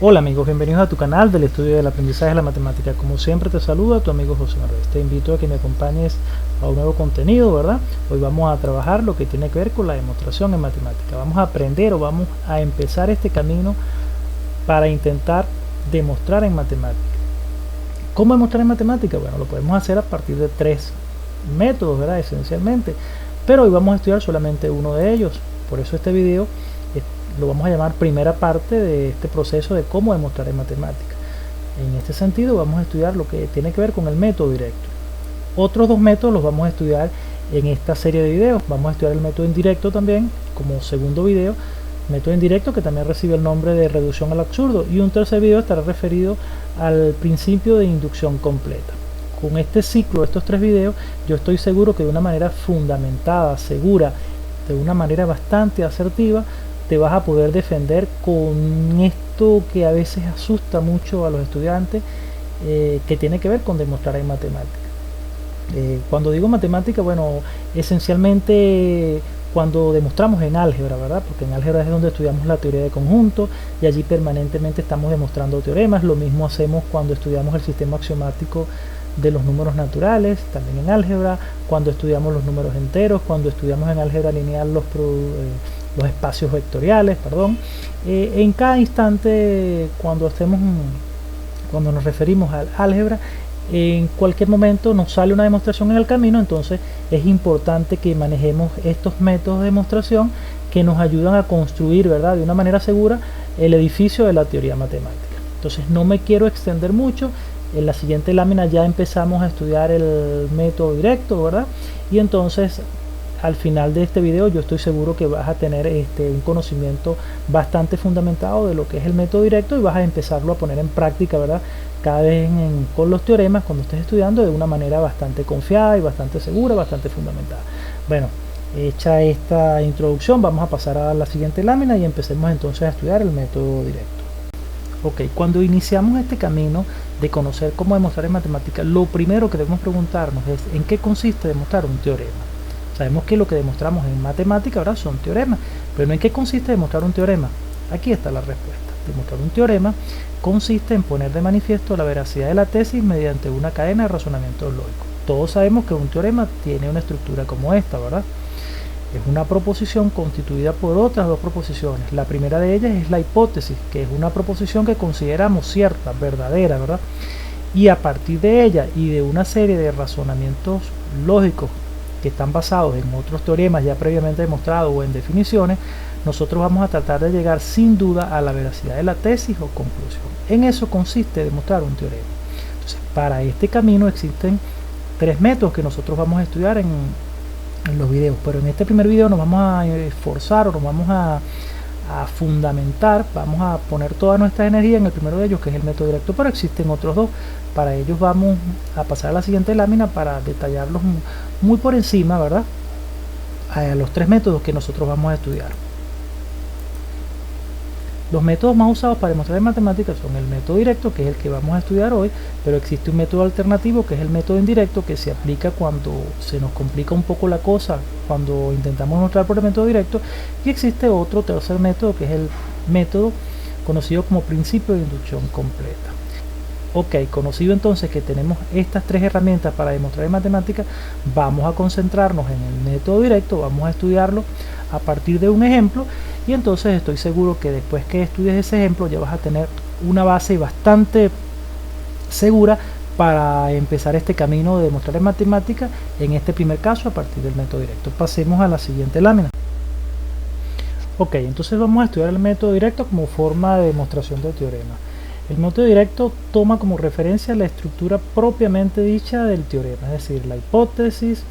Hola amigos, bienvenidos a tu canal del estudio del aprendizaje de la matemática. Como siempre te saluda tu amigo José Manuel. Te invito a que me acompañes a un nuevo contenido, ¿verdad? Hoy vamos a trabajar lo que tiene que ver con la demostración en matemática. Vamos a aprender o vamos a empezar este camino para intentar demostrar en matemática. ¿Cómo demostrar en matemática? Bueno, lo podemos hacer a partir de tres métodos, ¿verdad? Esencialmente. Pero hoy vamos a estudiar solamente uno de ellos. Por eso este video lo vamos a llamar primera parte de este proceso de cómo demostrar en matemática. En este sentido vamos a estudiar lo que tiene que ver con el método directo. Otros dos métodos los vamos a estudiar en esta serie de videos. Vamos a estudiar el método indirecto también como segundo video, método indirecto que también recibe el nombre de reducción al absurdo, y un tercer video estará referido al principio de inducción completa. Con este ciclo, estos tres videos, yo estoy seguro que de una manera fundamentada, segura, de una manera bastante asertiva, te vas a poder defender con esto que a veces asusta mucho a los estudiantes, que tiene que ver con demostrar en matemática. Cuando digo matemática, bueno, esencialmente cuando demostramos en álgebra, ¿verdad? Porque en álgebra es donde estudiamos la teoría de conjuntos y allí permanentemente estamos demostrando teoremas. Lo mismo hacemos cuando estudiamos el sistema axiomático de los números naturales, también en álgebra, cuando estudiamos los números enteros, cuando estudiamos en álgebra lineal los espacios vectoriales, en cada instante cuando nos referimos al álgebra, en cualquier momento nos sale una demostración en el camino. Entonces es importante que manejemos estos métodos de demostración que nos ayudan a construir, ¿verdad?, de una manera segura el edificio de la teoría matemática. Entonces no me quiero extender mucho. En la siguiente lámina ya empezamos a estudiar el método directo, ¿verdad? Y entonces al final de este video yo estoy seguro que vas a tener un conocimiento bastante fundamentado de lo que es el método directo y vas a empezarlo a poner en práctica, ¿verdad?, cada vez con los teoremas cuando estés estudiando de una manera bastante confiada y bastante segura, bastante fundamentada. Bueno, hecha esta introducción, vamos a pasar a la siguiente lámina y empecemos entonces a estudiar el método directo. Ok, cuando iniciamos este camino de conocer cómo demostrar en matemática, lo primero que debemos preguntarnos es ¿en qué consiste demostrar un teorema? Sabemos que lo que demostramos en matemática ahora son teoremas, pero ¿en qué consiste demostrar un teorema? Aquí está la respuesta. Demostrar un teorema consiste en poner de manifiesto la veracidad de la tesis mediante una cadena de razonamientos lógicos. Todos sabemos que un teorema tiene una estructura como esta, ¿verdad? Es una proposición constituida por otras dos proposiciones. La primera de ellas es la hipótesis, que es una proposición que consideramos cierta, verdadera, ¿verdad? Y a partir de ella y de una serie de razonamientos lógicos que están basados en otros teoremas ya previamente demostrados o en definiciones, nosotros vamos a tratar de llegar sin duda a la veracidad de la tesis o conclusión. En eso consiste demostrar un teorema. Entonces, para este camino existen tres métodos que nosotros vamos a estudiar en los videos, pero en este primer video nos vamos a esforzar o nos vamos a fundamentar, vamos a poner toda nuestra energía en el primero de ellos, que es el método directo, pero existen otros dos. Para ellos vamos a pasar a la siguiente lámina para detallarlos muy por encima, ¿verdad?, a los tres métodos que nosotros vamos a estudiar. Los métodos más usados para demostrar en matemáticas son el método directo, que es el que vamos a estudiar hoy, pero existe un método alternativo que es el método indirecto, que se aplica cuando se nos complica un poco la cosa, cuando intentamos demostrar por el método directo, y existe otro tercer método que es el método conocido como principio de inducción completa. Ok, conocido entonces que tenemos estas tres herramientas para demostrar en matemáticas, vamos a concentrarnos en el método directo, vamos a estudiarlo a partir de un ejemplo, y entonces estoy seguro que después que estudies ese ejemplo ya vas a tener una base bastante segura para empezar este camino de demostrar en matemática, en este primer caso a partir del método directo. Pasemos a la siguiente lámina. Ok, entonces vamos a estudiar el método directo como forma de demostración del teorema. El método directo toma como referencia la estructura propiamente dicha del teorema, es decir, la hipótesis,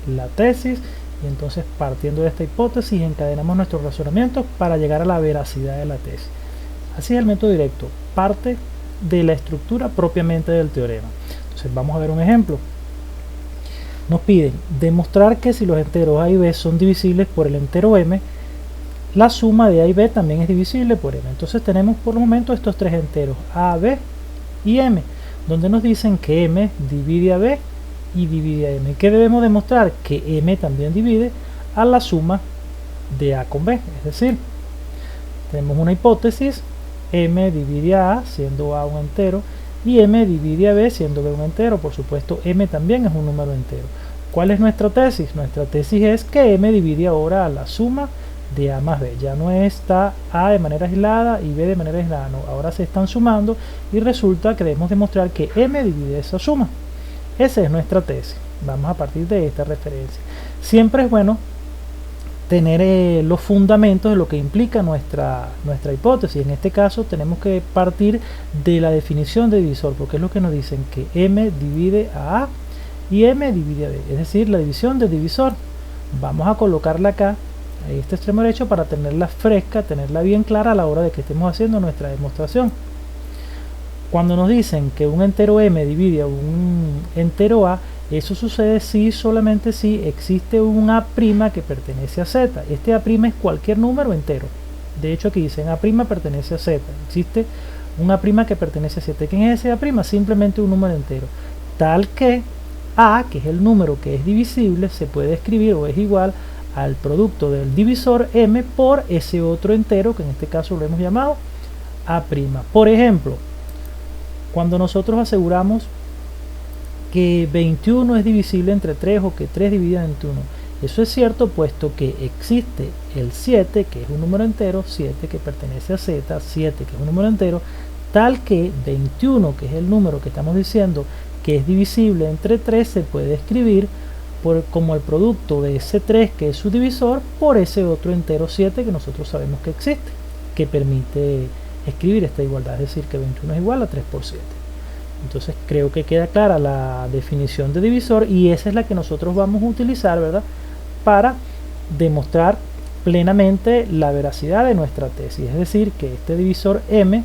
la tesis, y entonces partiendo de esta hipótesis encadenamos nuestros razonamientos para llegar a la veracidad de la tesis. Así es el método directo, parte de la estructura propiamente del teorema. Entonces vamos a ver un ejemplo. Nos piden demostrar que si los enteros a y b son divisibles por el entero m, la suma de a y b también es divisible por m. Entonces tenemos por el momento estos tres enteros, a, b y m, donde nos dicen que m divide a b y divide a m. ¿Qué debemos demostrar? Que m también divide a la suma de a con b. Es decir, tenemos una hipótesis m divide a siendo a un entero, y m divide a b siendo b un entero. Por supuesto, m también es un número entero. ¿Cuál es nuestra tesis? Nuestra tesis es que m divide ahora a la suma de a más b. Ya no está a de manera aislada y b de manera aislada, no, ahora se están sumando y resulta que debemos demostrar que m divide esa suma. Esa es nuestra tesis. Vamos a partir de esta referencia. Siempre es bueno tener los fundamentos de lo que implica nuestra hipótesis. En este caso tenemos que partir de la definición de divisor, porque es lo que nos dicen, que m divide a y m divide a b, es decir, la división del divisor. Vamos a colocarla acá, a este extremo derecho, para tenerla fresca, tenerla bien clara a la hora de que estemos haciendo nuestra demostración. Cuando nos dicen que un entero m divide a un entero a, eso sucede solamente si existe un a' que pertenece a z. Este a' es cualquier número entero. De hecho, aquí dicen a' pertenece a z. Existe un a' que pertenece a z. ¿Quién es ese a'? Simplemente un número entero. Tal que a, que es el número que es divisible, se puede escribir o es igual al producto del divisor m por ese otro entero, que en este caso lo hemos llamado a'. Por ejemplo, cuando nosotros aseguramos que 21 es divisible entre 3 o que 3 divide 21, eso es cierto puesto que existe el 7, que es un número entero, 7 que pertenece a z, 7 que es un número entero, tal que 21, que es el número que estamos diciendo que es divisible entre 3, se puede escribir como el producto de ese 3, que es su divisor, por ese otro entero 7 que nosotros sabemos que existe, que permite escribir esta igualdad, es decir, que 21 es igual a 3 por 7. Entonces creo que queda clara la definición de divisor, y esa es la que nosotros vamos a utilizar, ¿verdad?, para demostrar plenamente la veracidad de nuestra tesis, es decir, que este divisor m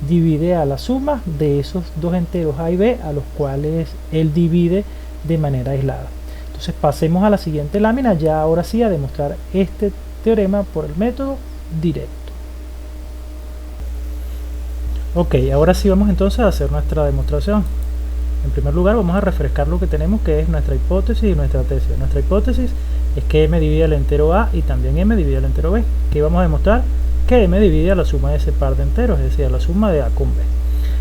divide a la suma de esos dos enteros a y b, a los cuales él divide de manera aislada. Entonces pasemos a la siguiente lámina, ya ahora sí a demostrar este teorema por el método directo. Ok, ahora sí vamos entonces a hacer nuestra demostración. En primer lugar vamos a refrescar lo que tenemos, que es nuestra hipótesis y nuestra tesis. Nuestra hipótesis es que m divide al entero a y también m divide al entero b. ¿Qué vamos a demostrar? Que m divide a la suma de ese par de enteros, es decir, a la suma de a con b.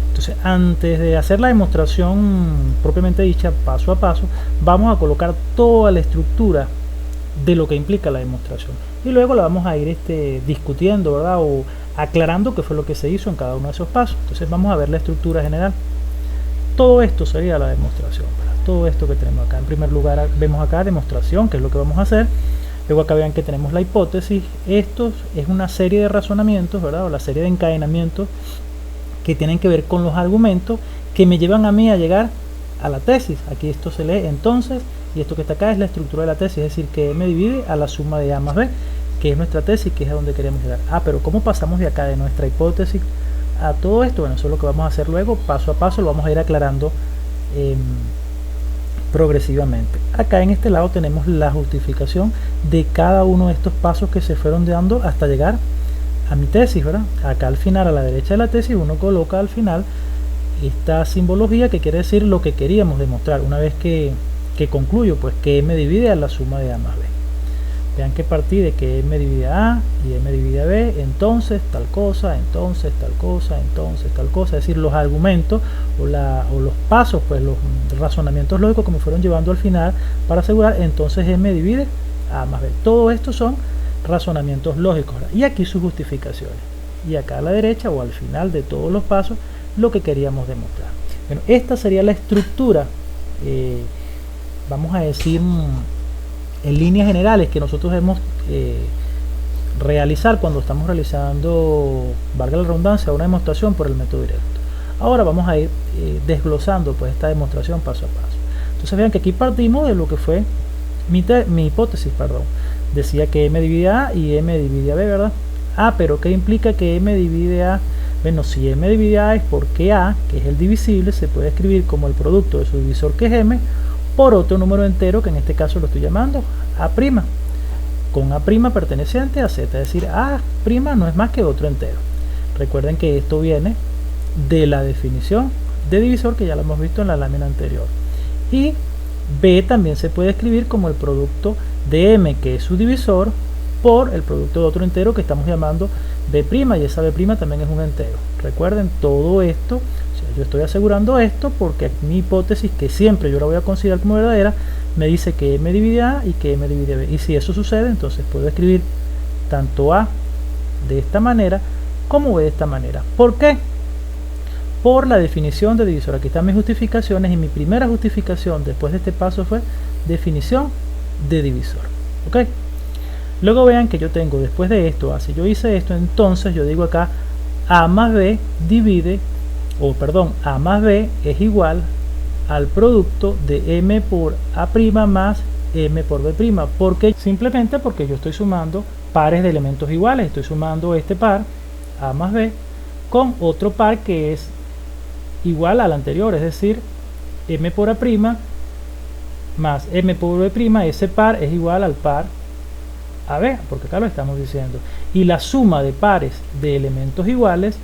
Entonces, antes de hacer la demostración propiamente dicha, paso a paso, vamos a colocar toda la estructura de lo que implica la demostración. Y luego la vamos a ir discutiendo, ¿verdad?, o aclarando qué fue lo que se hizo en cada uno de esos pasos. Entonces vamos a ver la estructura general. Todo esto sería la demostración, ¿verdad? Todo esto que tenemos acá. En primer lugar vemos acá demostración, que es lo que vamos a hacer. Luego acá vean que tenemos la hipótesis. Esto es una serie de razonamientos, ¿verdad?, o la serie de encadenamientos que tienen que ver con los argumentos que me llevan a mí a llegar a la tesis. Aquí esto se lee entonces, y esto que está acá es la estructura de la tesis, es decir, que m divide a la suma de a más b, que es nuestra tesis, que es a donde queremos llegar. Pero ¿cómo pasamos de acá, de nuestra hipótesis, a todo esto? Bueno, eso es lo que vamos a hacer luego, paso a paso, lo vamos a ir aclarando progresivamente. Acá en este lado tenemos la justificación de cada uno de estos pasos que se fueron dando hasta llegar a mi tesis, ¿verdad? Acá al final, a la derecha de la tesis, uno coloca al final esta simbología que quiere decir lo que queríamos demostrar una vez que concluyo, pues que m divide a la suma de a más b. Vean que partí de que m divide a a y m divide a b, entonces tal cosa, entonces tal cosa, entonces tal cosa, es decir, los argumentos o los pasos, pues los razonamientos lógicos que me fueron llevando al final para asegurar entonces m divide a más b. Todo esto son razonamientos lógicos, ¿verdad? Y aquí sus justificaciones, y acá a la derecha o al final de todos los pasos lo que queríamos demostrar. Bueno, esta sería la estructura, vamos a decir en líneas generales, que nosotros debemos realizar cuando estamos realizando, valga la redundancia, una demostración por el método directo. Ahora vamos a ir desglosando pues esta demostración paso a paso. Entonces vean que aquí partimos de lo que fue mi hipótesis, perdón. Decía que m divide a y m divide a b, ¿verdad? Pero ¿qué implica que m divide a? Bueno, si m divide a es porque a, que es el divisible, se puede escribir como el producto de su divisor, que es m, por otro número entero, que en este caso lo estoy llamando a', con a' perteneciente a z, es decir, a' no es más que otro entero. Recuerden que esto viene de la definición de divisor, que ya lo hemos visto en la lámina anterior. Y b también se puede escribir como el producto de m, que es su divisor, por el producto de otro entero que estamos llamando b', y esa b' también es un entero. Recuerden todo esto, o sea, yo estoy asegurando esto porque mi hipótesis, que siempre yo la voy a considerar como verdadera, me dice que m divide a y que m divide b, y si eso sucede, entonces puedo escribir tanto a de esta manera como b de esta manera. ¿Por qué? Por la definición de divisor. Aquí están mis justificaciones, y mi primera justificación después de este paso fue definición de divisor. ¿Ok? Luego vean que yo tengo después de esto, si yo hice esto, entonces yo digo acá a más b divide, o perdón, a más b es igual al producto de m por a' más m por b'. ¿Por qué? Simplemente porque yo estoy sumando pares de elementos iguales. Estoy sumando este par, a más b, con otro par que es igual al anterior, es decir, m por a' más m por b'. Ese par es igual al par AB, porque acá lo estamos diciendo, y la suma de pares de elementos iguales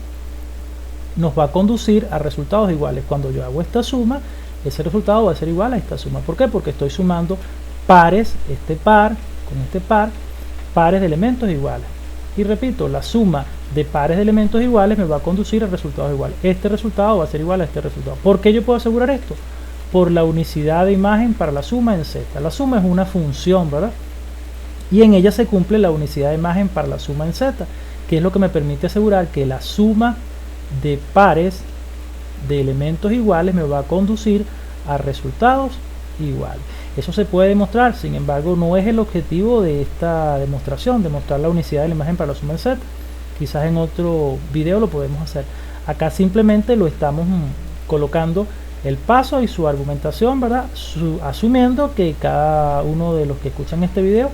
nos va a conducir a resultados iguales. Cuando yo hago esta suma, ese resultado va a ser igual a esta suma. ¿Por qué? Porque estoy sumando pares, este par con este par, pares de elementos iguales. Y repito, la suma de pares de elementos iguales me va a conducir a resultados iguales. Este resultado va a ser igual a este resultado. ¿Por qué yo puedo asegurar esto? Por la unicidad de imagen para la suma en Z. La suma es una función, ¿verdad? Y en ella se cumple la unicidad de imagen para la suma en Z, que es lo que me permite asegurar que la suma de pares de elementos iguales me va a conducir a resultados iguales. Eso se puede demostrar, sin embargo no es el objetivo de esta demostración, demostrar la unicidad de la imagen para la suma en Z. Quizás en otro video lo podemos hacer. Acá simplemente lo estamos colocando el paso y su argumentación, ¿verdad? Asumiendo que cada uno de los que escuchan este video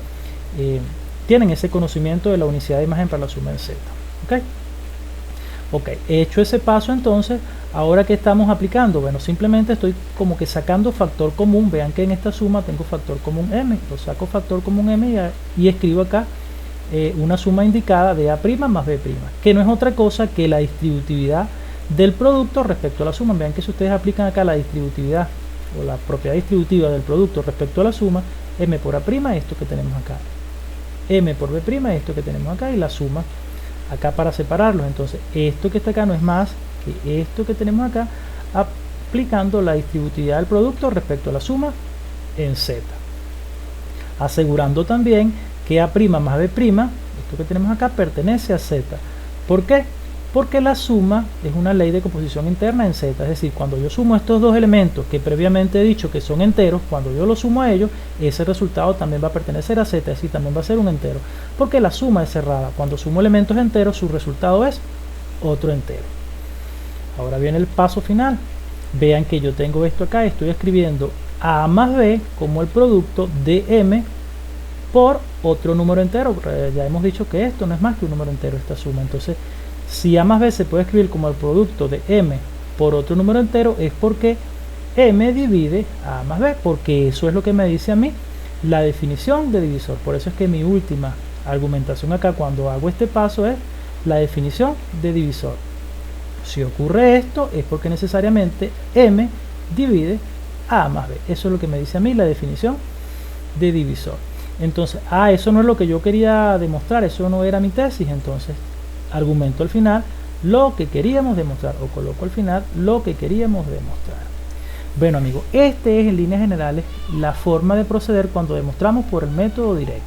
tienen ese conocimiento de la unicidad de imagen para la suma en Z. Ok, hecho ese paso, entonces ahora que estamos aplicando, bueno, simplemente estoy como que sacando factor común. Vean que en esta suma tengo factor común m, lo saco factor común m y escribo acá una suma indicada de a' más b', que no es otra cosa que la distributividad del producto respecto a la suma. Vean que si ustedes aplican acá la distributividad o la propiedad distributiva del producto respecto a la suma, m por a', esto que tenemos acá, m por b', esto que tenemos acá, y la suma acá para separarlos. Entonces esto que está acá no es más que esto que tenemos acá, aplicando la distributividad del producto respecto a la suma en Z, asegurando también que a' más b', esto que tenemos acá, pertenece a Z. ¿Por qué? Porque la suma es una ley de composición interna en Z, es decir, cuando yo sumo estos dos elementos que previamente he dicho que son enteros, cuando yo los sumo a ellos, ese resultado también va a pertenecer a Z, es decir, también va a ser un entero, porque la suma es cerrada. Cuando sumo elementos enteros, su resultado es otro entero. Ahora viene el paso final. Vean que yo tengo esto acá, estoy escribiendo a más b como el producto de m por otro número entero. Ya hemos dicho que esto no es más que un número entero, esta suma. Entonces, si a más b se puede escribir como el producto de m por otro número entero, es porque m divide a más b, porque eso es lo que me dice a mí la definición de divisor. Por eso es que mi última argumentación acá, cuando hago este paso, es la definición de divisor. Si ocurre esto, es porque necesariamente m divide a más b. Eso es lo que me dice a mí la definición de divisor. Entonces, eso no es lo que yo quería demostrar, eso no era mi tesis. Entonces argumento al final lo que queríamos demostrar, o coloco al final lo que queríamos demostrar. Bueno amigos, este es en líneas generales la forma de proceder cuando demostramos por el método directo.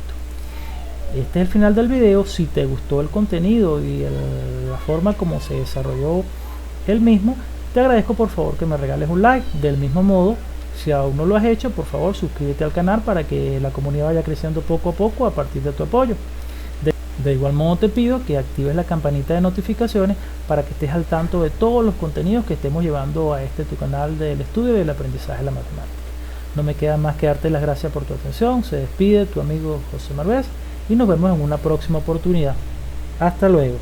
Este es el final del video. Si te gustó el contenido y la forma como se desarrolló el mismo, te agradezco por favor que me regales un like. Del mismo modo, si aún no lo has hecho, por favor suscríbete al canal para que la comunidad vaya creciendo poco a poco a partir de tu apoyo. De igual modo te pido que actives la campanita de notificaciones para que estés al tanto de todos los contenidos que estemos llevando a tu canal del estudio y del aprendizaje de la matemática. No me queda más que darte las gracias por tu atención. Se despide tu amigo José Marvés y nos vemos en una próxima oportunidad. Hasta luego.